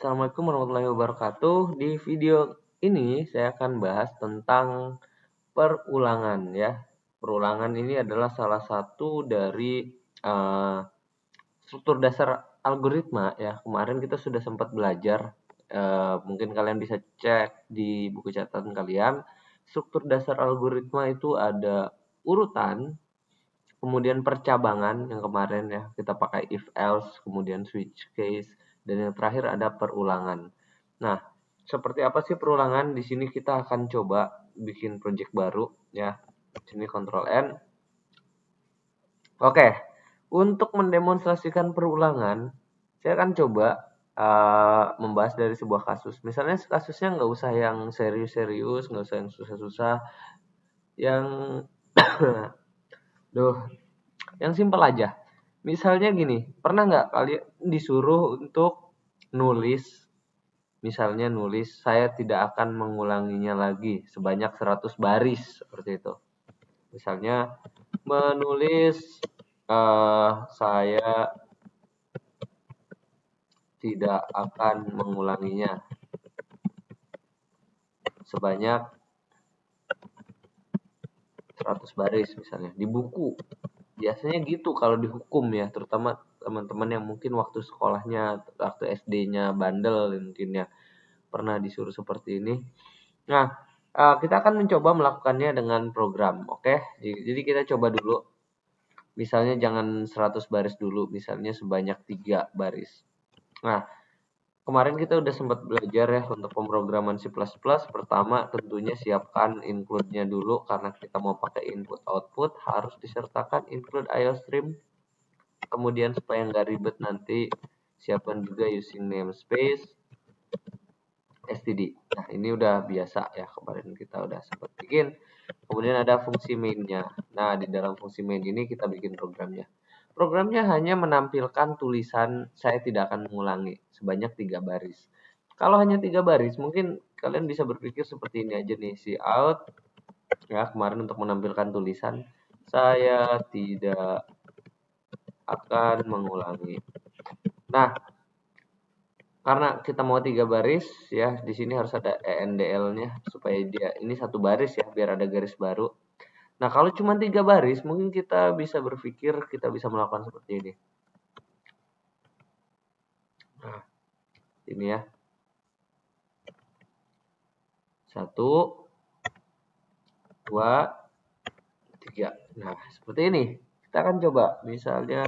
Assalamualaikum warahmatullahi wabarakatuh. Di video ini saya akan bahas tentang perulangan ya. Perulangan ini adalah salah satu dari eh, struktur dasar algoritma ya. Kemarin kita sudah sempat belajar. Mungkin kalian bisa cek di buku catatan kalian. Struktur dasar algoritma itu ada urutan, kemudian percabangan yang kemarin ya kita pakai if else, kemudian switch case, dan yang terakhir ada perulangan. Nah, seperti apa sih perulangan? Di sini kita akan coba bikin project baru ya. Di sini Ctrl N. Oke, untuk mendemonstrasikan perulangan, saya akan coba membahas dari sebuah kasus. Misalnya kasusnya nggak usah yang serius-serius, nggak usah yang susah-susah, yang duh, yang simpel aja. Misalnya gini, pernah nggak kalian disuruh untuk nulis, misalnya nulis, saya tidak akan mengulanginya lagi sebanyak 100 baris, seperti itu. Misalnya menulis, saya tidak akan mengulanginya sebanyak 100 baris misalnya. Di buku, biasanya gitu kalau dihukum ya, terutama teman-teman yang mungkin waktu sekolahnya, waktu SD-nya bandel mungkin ya, pernah disuruh seperti ini. Nah, kita akan mencoba melakukannya dengan program, oke? Jadi kita coba dulu, misalnya jangan 100 baris dulu, misalnya sebanyak 3 baris. Nah, kemarin kita udah sempat belajar ya untuk pemrograman C++. Pertama, tentunya siapkan include-nya dulu, karena kita mau pakai input output, harus disertakan include IOStream. Kemudian supaya nggak ribet nanti, siapkan juga using namespace, std. Nah, ini udah biasa ya, kemarin kita udah sempat bikin. Kemudian ada fungsi main-nya. Nah, di dalam fungsi main ini kita bikin programnya. Programnya hanya menampilkan tulisan saya tidak akan mengulangi sebanyak 3 baris. Kalau hanya 3 baris, mungkin kalian bisa berpikir seperti ini aja nih, si out ya, kemarin untuk menampilkan tulisan saya tidak akan mengulangi. Nah, karena kita mau 3 baris ya, di sini harus ada endl-nya supaya dia ini 1 baris ya, biar ada garis baru. Nah, kalau cuma 3 baris, mungkin kita bisa berpikir kita bisa melakukan seperti ini. Nah, ini ya. 1, 2, 3. Nah, seperti ini. Kita akan coba. Misalnya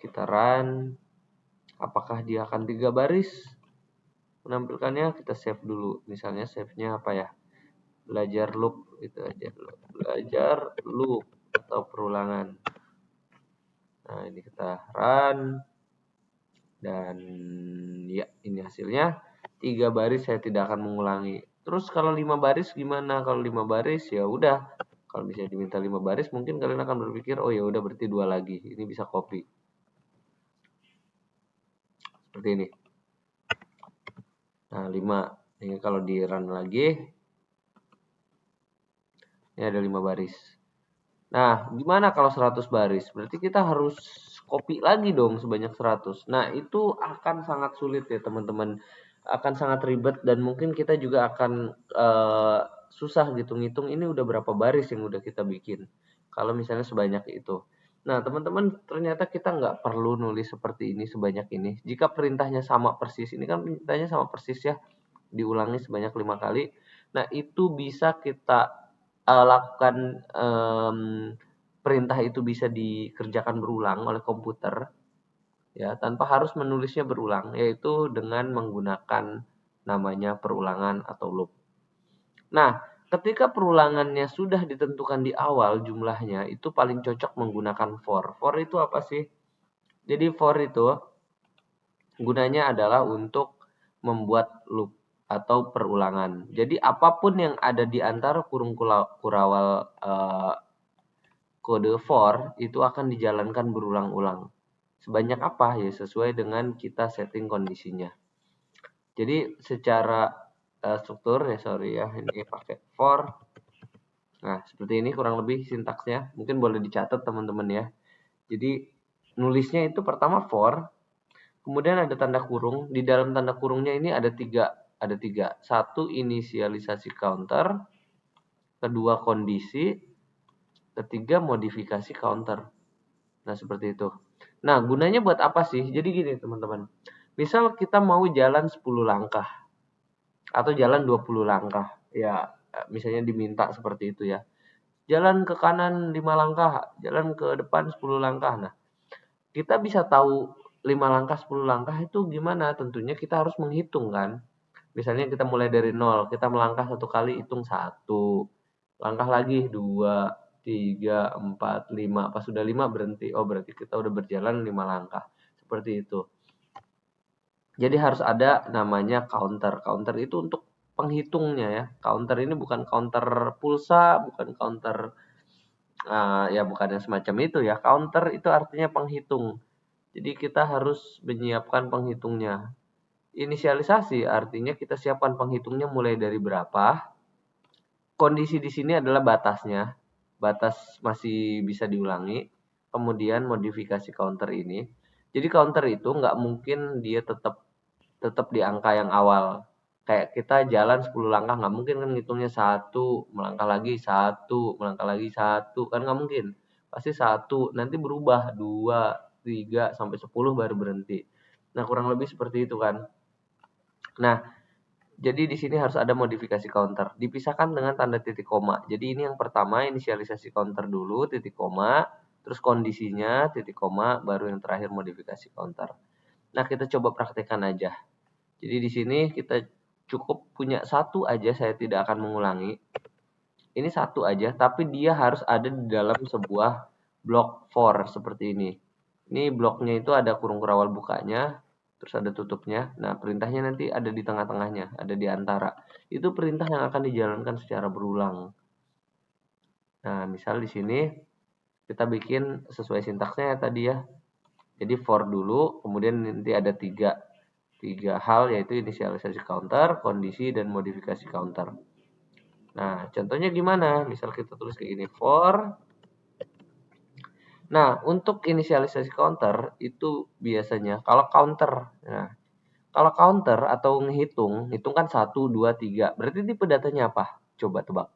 kita run. Apakah dia akan 3 baris menampilkannya? Kita save dulu. Misalnya save-nya apa ya? Belajar loop, itu aja dulu. Belajar loop atau perulangan. Nah, ini kita run. Dan ya, ini hasilnya. 3 baris saya tidak akan mengulangi. Terus kalau 5 baris gimana? Kalau 5 baris ya udah. Kalau bisa diminta 5 baris, mungkin kalian akan berpikir, oh ya udah berarti 2 lagi. Ini bisa copy. Seperti ini. Nah, 5. Ini kalau di run lagi, ini ada 5 baris. Nah, gimana kalau 100 baris? Berarti kita harus copy lagi dong sebanyak 100. Nah, itu akan sangat sulit ya teman-teman. Akan sangat ribet dan mungkin kita juga akan susah gitu ngitung ini udah berapa baris yang udah kita bikin. Kalau misalnya sebanyak itu. Nah, teman-teman, ternyata kita nggak perlu nulis seperti ini sebanyak ini. Jika perintahnya sama persis, ini kan perintahnya sama persis ya, diulangi sebanyak 5 kali. Nah, itu bisa kita lakukan, perintah itu bisa dikerjakan berulang oleh komputer ya, tanpa harus menulisnya berulang, yaitu dengan menggunakan namanya perulangan atau loop. Nah, ketika perulangannya sudah ditentukan di awal jumlahnya, itu paling cocok menggunakan for. For itu apa sih? Jadi for itu gunanya adalah untuk membuat loop atau perulangan. Jadi apapun yang ada di antara kurung kurawal kode for itu akan dijalankan berulang-ulang. Sebanyak apa ya, sesuai dengan kita setting kondisinya. Jadi secara struktur ya, sorry ya, ini pakai for. Nah, seperti ini kurang lebih sintaksnya. Mungkin boleh dicatat teman-teman ya. Jadi nulisnya itu pertama for, kemudian ada tanda kurung. Di dalam tanda kurungnya ini ada tiga. Satu, inisialisasi counter, kedua, kondisi, ketiga, modifikasi counter. Nah, seperti itu. Nah, gunanya buat apa sih? Jadi gini, teman-teman. Misal kita mau jalan 10 langkah atau jalan 20 langkah. Ya, misalnya diminta seperti itu ya. Jalan ke kanan 5 langkah, jalan ke depan 10 langkah. Nah, kita bisa tahu 5 langkah, 10 langkah itu gimana? Tentunya kita harus menghitung kan. Misalnya kita mulai dari nol, kita melangkah satu kali, hitung 1. Langkah lagi 2, 3, 4, 5. Pas sudah 5 berhenti. Oh, berarti kita udah berjalan 5 langkah. Seperti itu. Jadi harus ada namanya counter. Counter itu untuk penghitungnya ya. Counter ini bukan counter pulsa, bukan counter ya bukan yang semacam itu ya. Counter itu artinya penghitung. Jadi kita harus menyiapkan penghitungnya. Inisialisasi artinya kita siapkan penghitungnya mulai dari berapa. Kondisi di sini adalah batasnya. Batas masih bisa diulangi. Kemudian modifikasi counter ini. Jadi counter itu nggak mungkin dia tetap di angka yang awal. Kayak kita jalan 10 langkah nggak mungkin kan ngitungnya 1, melangkah lagi 1, melangkah lagi 1, kan nggak mungkin. Pasti 1, nanti berubah 2, 3 sampai 10 baru berhenti. Nah, kurang lebih seperti itu kan. Nah, jadi di sini harus ada modifikasi counter. Dipisahkan dengan tanda titik koma. Jadi ini yang pertama inisialisasi counter dulu, titik koma, terus kondisinya, titik koma, baru yang terakhir modifikasi counter. Nah, kita coba praktekkan aja. Jadi di sini kita cukup punya satu aja, saya tidak akan mengulangi. Ini satu aja, tapi dia harus ada di dalam sebuah blok for seperti ini. Ini bloknya itu ada kurung kurawal bukanya, terus ada tutupnya. Nah, perintahnya nanti ada di tengah-tengahnya, ada di antara. Itu perintah yang akan dijalankan secara berulang. Nah, misal di sini kita bikin sesuai sintaksnya ya tadi ya. Jadi for dulu, kemudian nanti ada tiga hal yaitu inisialisasi counter, kondisi, dan modifikasi counter. Nah, contohnya gimana? Misal kita tulis kayak gini, for. Nah, untuk inisialisasi counter itu biasanya kalau counter. Nah, kalau counter atau ngitung, hitung kan 1, 2, 3. Berarti tipe datanya apa? Coba tebak.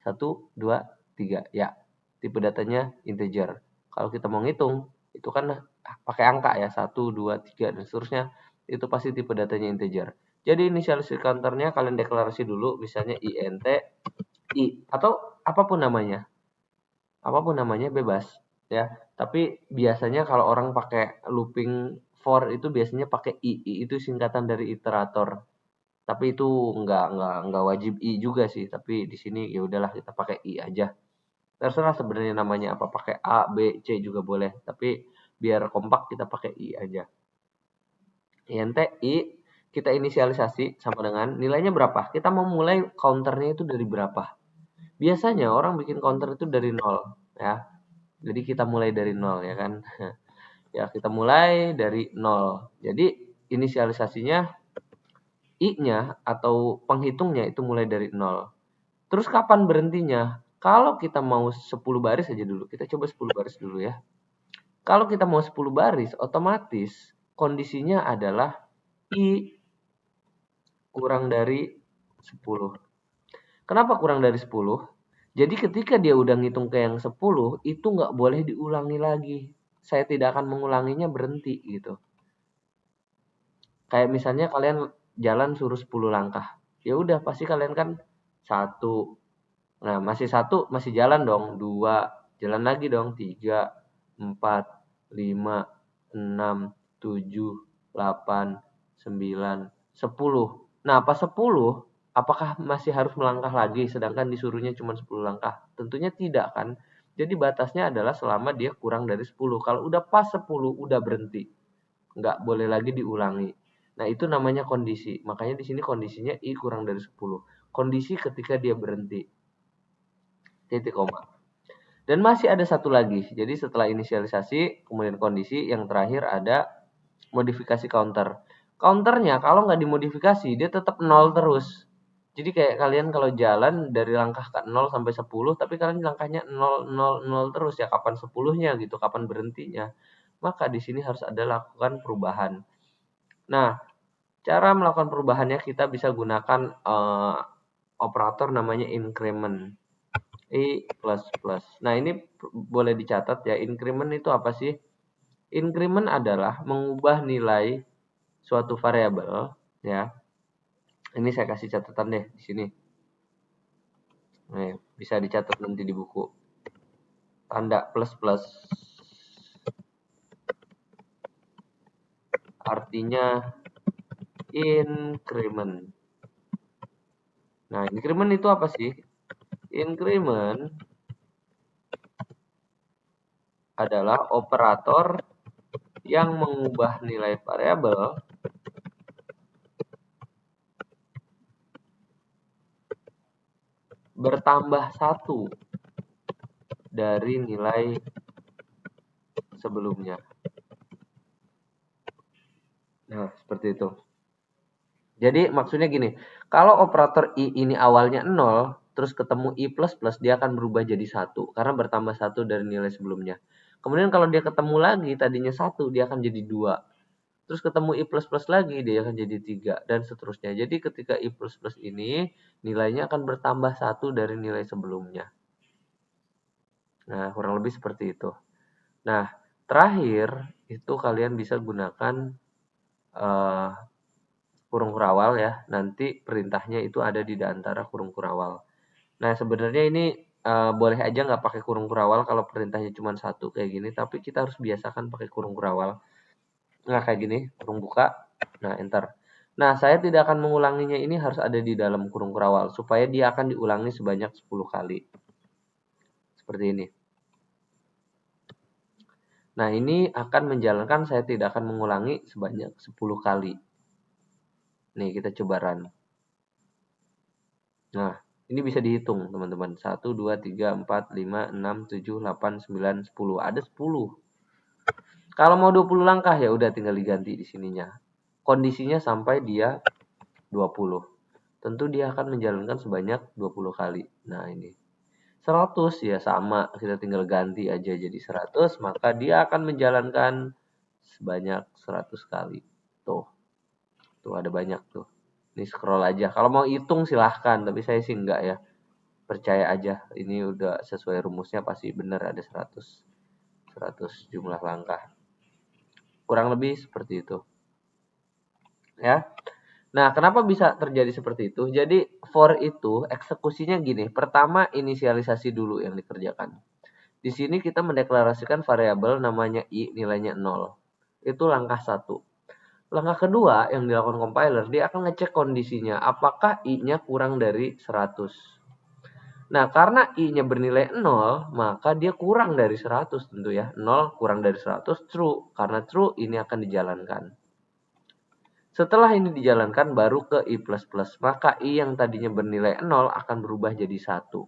1, 2, 3. Ya, tipe datanya integer. Kalau kita mau ngitung, itu kan pakai angka ya. 1, 2, 3, dan seterusnya. Itu pasti tipe datanya integer. Jadi inisialisasi counternya kalian deklarasi dulu. Misalnya int, i, atau apapun namanya. Apapun namanya bebas. Ya, tapi biasanya kalau orang pakai looping for itu biasanya pakai i. I itu singkatan dari iterator. Tapi itu nggak wajib i juga sih. Tapi di sini ya udahlah kita pakai i aja. Terserah sebenarnya namanya apa, pakai a, b, c juga boleh. Tapi biar kompak kita pakai i aja. int i kita inisialisasi sama dengan nilainya berapa. Kita mau mulai counternya itu dari berapa. Biasanya orang bikin counter itu dari 0 ya. Jadi kita mulai dari 0 ya kan. Ya, kita mulai dari 0. Jadi inisialisasinya i-nya atau penghitungnya itu mulai dari 0. Terus kapan berhentinya? Kalau kita mau 10 baris aja dulu. Kita coba 10 baris dulu ya. Kalau kita mau 10 baris, otomatis kondisinya adalah i kurang dari 10. Kenapa kurang dari 10? Jadi ketika dia udah ngitung ke yang 10, itu nggak boleh diulangi lagi. Saya tidak akan mengulanginya, berhenti gitu. Kayak misalnya kalian jalan suruh 10 langkah. Ya udah pasti kalian kan 1. Nah, masih 1 masih jalan dong, 2, jalan lagi dong, 3, 4, 5, 6, 7, 8, 9, 10. Nah, pas 10, apakah masih harus melangkah lagi sedangkan disuruhnya cuma 10 langkah? Tentunya tidak kan. Jadi batasnya adalah selama dia kurang dari 10. Kalau udah pas 10, udah berhenti. Nggak boleh lagi diulangi. Nah, itu namanya kondisi. Makanya di sini kondisinya i kurang dari 10. Kondisi ketika dia berhenti. Titik koma. Dan masih ada satu lagi. Jadi setelah inisialisasi, kemudian kondisi, yang terakhir ada modifikasi counter. Counternya kalau nggak dimodifikasi, dia tetap 0 terus. Jadi kayak kalian kalau jalan dari langkah ke 0 sampai 10, tapi kalian langkahnya 0, 0, 0 terus ya. Kapan 10-nya gitu, kapan berhentinya. maka di sini harus ada lakukan perubahan. Nah, cara melakukan perubahannya kita bisa gunakan operator namanya increment. I plus plus. Nah, ini boleh dicatat ya, increment itu apa sih? Increment adalah mengubah nilai suatu variabel ya. Ini saya kasih catatan deh di sini. Nih, bisa dicatat nanti di buku. Tanda plus plus artinya increment. Nah, increment itu apa sih? Increment adalah operator yang mengubah nilai variabel bertambah 1 dari nilai sebelumnya. Nah, seperti itu. Jadi maksudnya gini, kalau operator I ini awalnya 0, terus ketemu I plus plus, dia akan berubah jadi 1, karena bertambah 1 dari nilai sebelumnya. Kemudian kalau dia ketemu lagi, tadinya 1, dia akan jadi 2. Terus ketemu I plus plus lagi, dia akan jadi 3, dan seterusnya. Jadi ketika I plus plus ini, nilainya akan bertambah 1 dari nilai sebelumnya. Nah, kurang lebih seperti itu. Nah, terakhir, itu kalian bisa gunakan kurung kurawal ya. Nanti perintahnya itu ada di antara kurung kurawal. Nah, sebenarnya ini boleh aja nggak pakai kurung kurawal kalau perintahnya cuma satu kayak gini, tapi kita harus biasakan pakai kurung kurawal. Nah, kayak gini, kurung buka, nah enter. Nah, saya tidak akan mengulanginya, ini harus ada di dalam kurung kurawal, supaya dia akan diulangi sebanyak 10 kali. Seperti ini. Nah, ini akan menjalankan, saya tidak akan mengulangi sebanyak 10 kali. Nih, kita coba run. Nah, ini bisa dihitung, teman-teman. 1, 2, 3, 4, 5, 6, 7, 8, 9, 10. Ada 10. Kalau mau 20 langkah, ya udah tinggal diganti di sininya. Kondisinya sampai dia 20. Tentu dia akan menjalankan sebanyak 20 kali. Nah, ini. 100 ya sama, kita tinggal ganti aja jadi 100, maka dia akan menjalankan sebanyak 100 kali. Tuh. Tuh ada banyak tuh. Ini scroll aja. Kalau mau hitung silahkan, tapi saya sih enggak ya. Percaya aja, ini udah sesuai rumusnya pasti benar ada 100 jumlah langkah. Kurang lebih seperti itu. Ya. Nah, kenapa bisa terjadi seperti itu? Jadi for itu eksekusinya gini. Pertama inisialisasi dulu yang dikerjakan. Di sini kita mendeklarasikan variabel namanya I, nilainya 0. Itu langkah 1. Langkah kedua yang dilakukan compiler, dia akan ngecek kondisinya. Apakah I-nya kurang dari 100. Nah, karena I-nya bernilai 0, maka dia kurang dari 100 tentu ya. 0 kurang dari 100 true. Karena true, ini akan dijalankan. Setelah ini dijalankan, baru ke I++. Maka I yang tadinya bernilai 0 akan berubah jadi 1.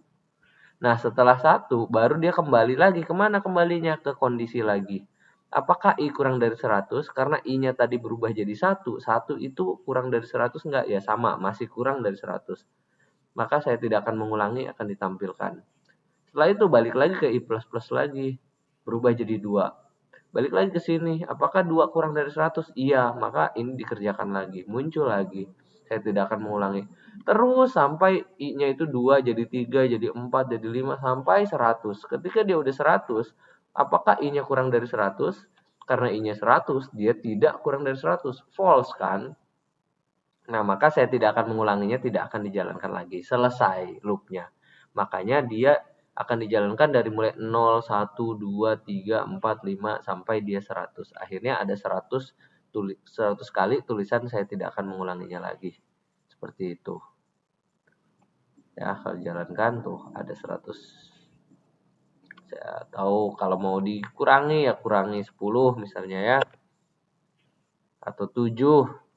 Nah, setelah 1, baru dia kembali lagi. Kemana kembalinya? Ke kondisi lagi. Apakah I kurang dari 100? Karena I-nya tadi berubah jadi 1. 1 itu kurang dari 100 enggak? Ya sama, masih kurang dari 100. Maka saya tidak akan mengulangi, akan ditampilkan. Setelah itu balik lagi ke I++ lagi. Berubah jadi 2. Balik lagi ke sini. Apakah 2 kurang dari 100? Iya, maka ini dikerjakan lagi. Muncul lagi. Saya tidak akan mengulangi. Terus sampai I-nya itu 2, jadi 3, jadi 4, jadi 5, sampai 100. Ketika dia udah 100, apakah I-nya kurang dari 100? Karena I-nya 100, dia tidak kurang dari 100. False kan? Nah, maka saya tidak akan mengulanginya, tidak akan dijalankan lagi. Selesai loop-nya. Makanya dia akan dijalankan dari mulai 0, 1, 2, 3, 4, 5, sampai dia 100. Akhirnya ada 100 kali tulisan, saya tidak akan mengulanginya lagi. Seperti itu. Ya, kalau dijalankan tuh ada 100. Saya tahu kalau mau dikurangi ya kurangi 10 misalnya ya. Atau 7.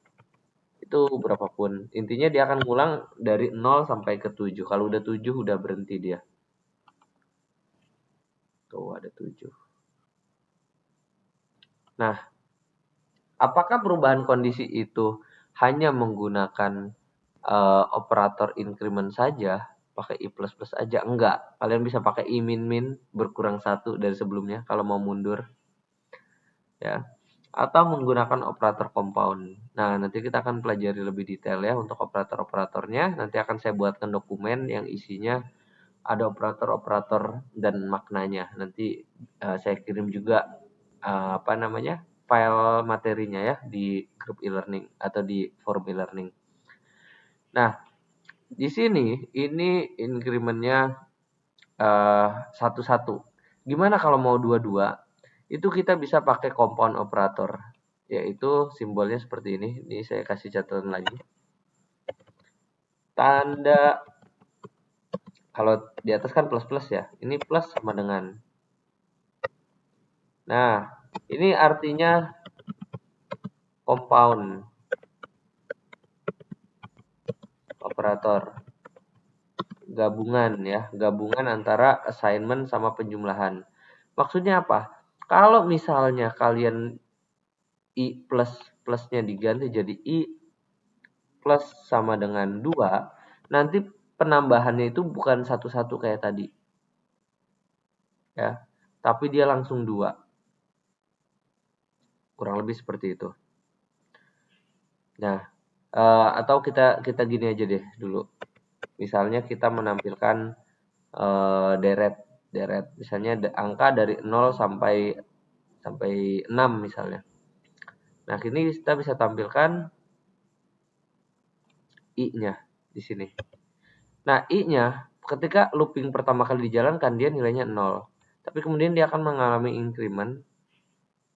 Itu berapapun. Intinya dia akan ngulang dari 0 sampai ke 7. Kalau udah 7 udah berhenti dia. Tuh ada 7. Nah, apakah perubahan kondisi itu hanya menggunakan operator increment saja? Pakai I++ aja? Enggak. Kalian bisa pakai I min berkurang 1 dari sebelumnya kalau mau mundur. ya, atau menggunakan operator compound. Nah, nanti kita akan pelajari lebih detail ya untuk operator-operatornya. Nanti akan saya buatkan dokumen yang isinya ada operator-operator dan maknanya. Nanti saya kirim juga file materinya ya di grup e-learning atau di forum e-learning. Nah, di sini ini incrementnya satu-satu. Gimana kalau mau dua-dua? Itu kita bisa pakai compound operator, yaitu simbolnya seperti ini. Ini saya kasih catatan lagi. Tanda kalau di atas kan plus-plus ya. Ini plus sama dengan. Nah, ini artinya compound operator. Gabungan ya, gabungan antara assignment sama penjumlahan. Maksudnya apa? Kalau misalnya kalian I plusnya diganti jadi I plus sama dengan 2, nanti penambahannya itu bukan satu-satu kayak tadi. Ya, tapi dia langsung 2. Kurang lebih seperti itu. Nah, atau kita gini aja deh dulu. Misalnya kita menampilkan deret. Misalnya angka dari 0 sampai 6 misalnya. Nah, ini kita bisa tampilkan I-nya di sini. Nah, I-nya ketika looping pertama kali dijalankan dia nilainya 0. Tapi kemudian dia akan mengalami increment.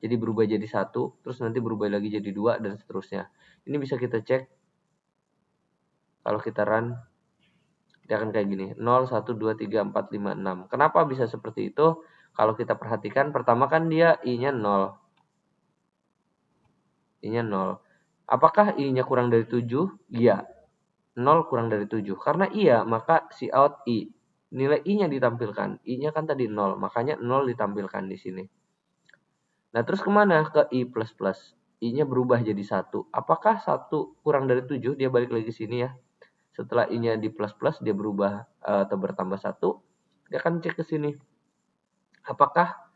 Jadi berubah jadi 1, terus nanti berubah lagi jadi 2 dan seterusnya. Ini bisa kita cek. Kalau kita run dia akan kayak gini. 0 1 2 3 4 5 6. Kenapa bisa seperti itu? Kalau kita perhatikan pertama kan dia I-nya 0. I-nya 0. Apakah I-nya kurang dari 7? Iya. 0 kurang dari 7. Karena iya, maka cout I. Nilai I-nya ditampilkan. I-nya kan tadi 0, makanya 0 ditampilkan di sini. Nah, terus kemana? Ke I++. I-nya berubah jadi 1. Apakah 1 kurang dari 7? Dia balik lagi ke sini ya. Setelah I-nya di plus, dia berubah atau bertambah 1. Dia akan cek ke sini. Apakah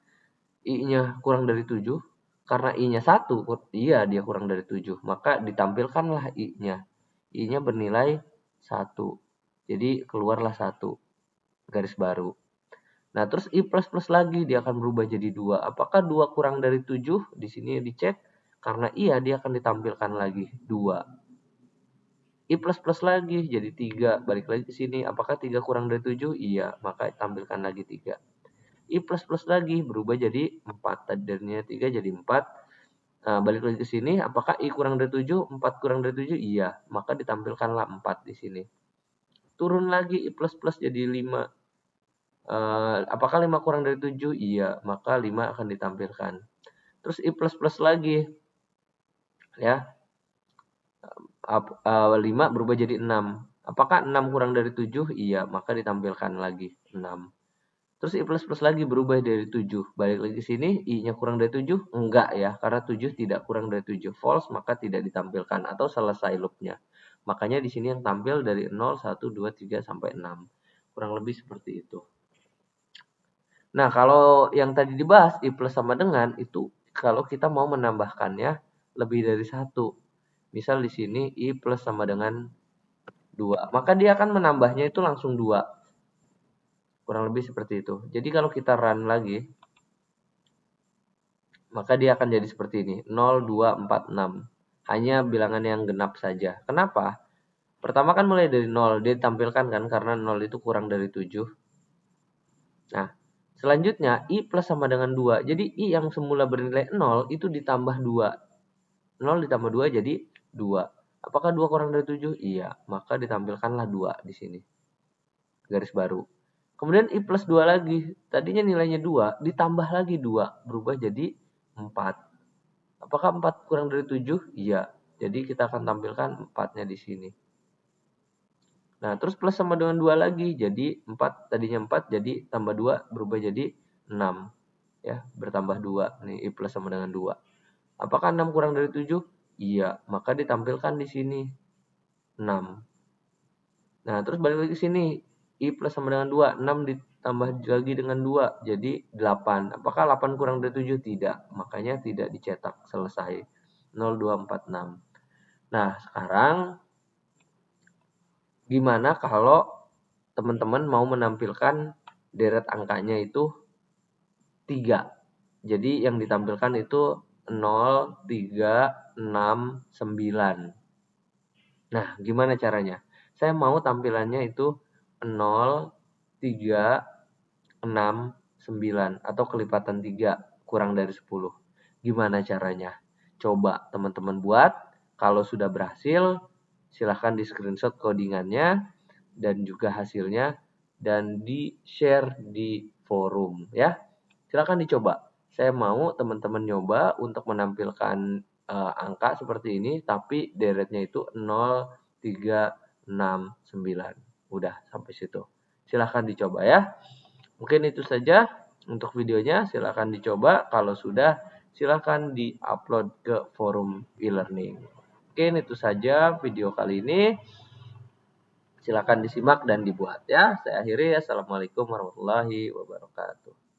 I-nya kurang dari 7? Karena I-nya 1, iya dia kurang dari 7. Maka ditampilkanlah I-nya. I-nya bernilai 1. Jadi keluarlah 1 garis baru. Nah, terus I++ lagi dia akan berubah jadi 2. Apakah 2 kurang dari 7? Di sini dicek. Karena iya dia akan ditampilkan lagi 2. I++ lagi jadi 3. Balik lagi ke sini. Apakah 3 kurang dari 7? Iya, maka tampilkan lagi 3. I++ lagi berubah jadi 4. Tadinya 3 jadi 4. Nah, balik lagi ke sini, apakah I kurang dari 7? 4 kurang dari 7? Iya, maka ditampilkanlah 4 di sini. Turun lagi I++ jadi 5. Apakah 5 kurang dari 7? Iya, maka 5 akan ditampilkan. Terus I++ lagi. Ya. 5 berubah jadi 6. Apakah 6 kurang dari 7? Iya, maka ditampilkan lagi 6. Terus I++ lagi berubah dari 7. Balik lagi ke sini, I-nya kurang dari 7? Enggak ya, karena 7 tidak kurang dari 7. False, maka tidak ditampilkan atau selesai loopnya. Makanya di sini yang tampil dari 0, 1, 2, 3, sampai 6. Kurang lebih seperti itu. Nah, kalau yang tadi dibahas, I plus sama dengan, itu kalau kita mau menambahkannya lebih dari 1. Misal di sini I plus sama dengan 2. Maka dia akan menambahnya itu langsung 2. Kurang lebih seperti itu. Jadi kalau kita run lagi, maka dia akan jadi seperti ini. 0, 2, 4, 6. Hanya bilangan yang genap saja. Kenapa? Pertama kan mulai dari 0. Dia ditampilkan kan karena 0 itu kurang dari 7. Nah, selanjutnya I plus sama dengan 2. Jadi I yang semula bernilai 0 itu ditambah 2. 0 ditambah 2 jadi 2. Apakah 2 kurang dari 7? Iya. Maka ditampilkanlah 2 di sini. Garis baru. Kemudian I plus 2 lagi. Tadinya nilainya 2, ditambah lagi 2. Berubah jadi 4. Apakah 4 kurang dari 7? Iya. Jadi kita akan tampilkan 4-nya di sini. Nah, terus plus sama dengan 2 lagi. Jadi 4, tadinya 4, jadi tambah 2, berubah jadi 6. Ya, bertambah 2. Nih, I plus sama dengan 2. Apakah 6 kurang dari 7? Iya. Maka ditampilkan di sini 6. Nah, terus balik lagi ke sini. I plus sama dengan 2. 6 tambah lagi dengan 2, jadi 8. Apakah 8 kurang dari 7? Tidak, makanya tidak dicetak, selesai. 0246. Nah, sekarang gimana kalau teman-teman mau menampilkan deret angkanya itu 3. Jadi yang ditampilkan itu 0, 3, 6, 9. Nah, gimana caranya? Saya mau tampilannya itu 0, 3, 6, 9 atau kelipatan 3 kurang dari 10. Gimana caranya? Coba teman-teman buat. Kalau sudah berhasil, silahkan di screenshot codingannya dan juga hasilnya dan di-share di forum ya. Silahkan dicoba. Saya mau teman-teman nyoba untuk menampilkan angka seperti ini tapi deretnya itu 0, 3, 6, 9. Udah sampai situ. Silahkan dicoba ya. Mungkin itu saja untuk videonya. Silahkan dicoba. Kalau sudah, silahkan di-upload ke forum e-learning. Mungkin itu saja video kali ini. Silahkan disimak dan dibuat ya. Saya akhiri. Assalamualaikum warahmatullahi wabarakatuh.